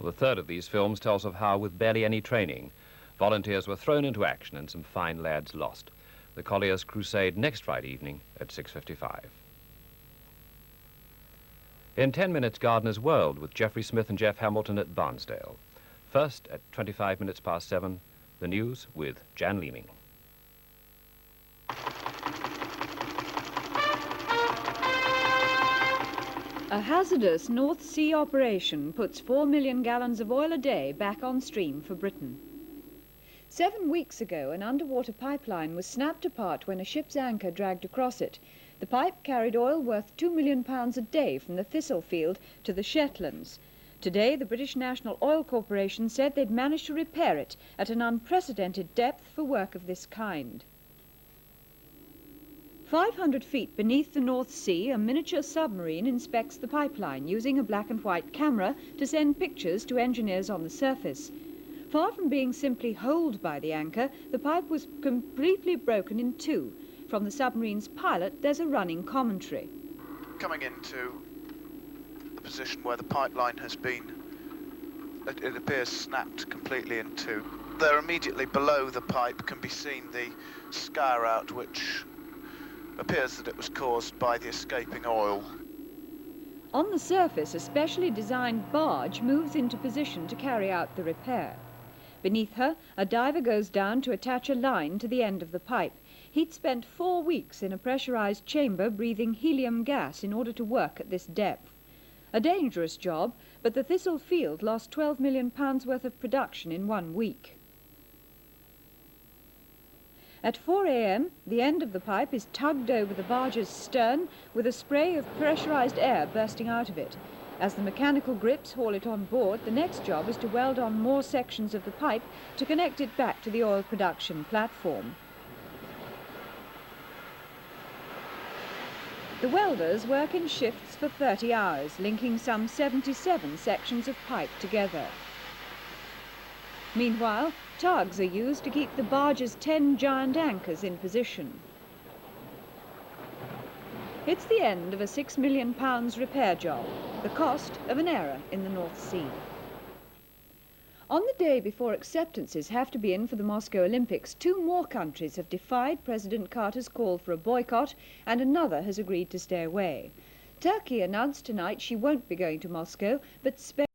The third of these films tells of how, with barely any training, volunteers were thrown into action and some fine lads lost. The Colliers Crusade next Friday evening at 6:55. In 10 minutes, Gardener's World with Geoffrey Smith and Jeff Hamilton at Barnsdale. First, at 25 minutes past 7, the news with Jan Leeming. A hazardous North Sea operation puts 4 million gallons of oil a day back on stream for Britain. 7 weeks ago, an underwater pipeline was snapped apart when a ship's anchor dragged across it. The pipe carried oil worth £2 million a day from the Thistle field to the Shetlands. Today, the British National Oil Corporation said they'd managed to repair it at an unprecedented depth for work of this kind. 500 feet beneath the North Sea, a miniature submarine inspects the pipeline using a black and white camera to send pictures to engineers on the surface. Far from being simply holed by the anchor, the pipe was completely broken in two. From the submarine's pilot, there's a running commentary. Coming into the position where the pipeline has been, it appears snapped completely in two. There, immediately below the pipe, can be seen the scar out, which appears that it was caused by the escaping oil. On the surface, a specially designed barge moves into position to carry out the repair. Beneath her, a diver goes down to attach a line to the end of the pipe. He'd spent 4 weeks in a pressurized chamber breathing helium gas in order to work at this depth. A dangerous job, but the Thistle field lost £12 million worth of production in 1 week. At 4 a.m, the end of the pipe is tugged over the barge's stern with a spray of pressurized air bursting out of it. As the mechanical grips haul it on board, the next job is to weld on more sections of the pipe to connect it back to the oil production platform. The welders work in shifts for 30 hours, linking some 77 sections of pipe together. Meanwhile, tugs are used to keep the barge's 10 giant anchors in position. It's the end of a £6 million repair job, the cost of an error in the North Sea. On the day before acceptances have to be in for the Moscow Olympics, 2 more countries have defied President Carter's call for a boycott, and another has agreed to stay away. Turkey announced tonight she won't be going to Moscow, but Spain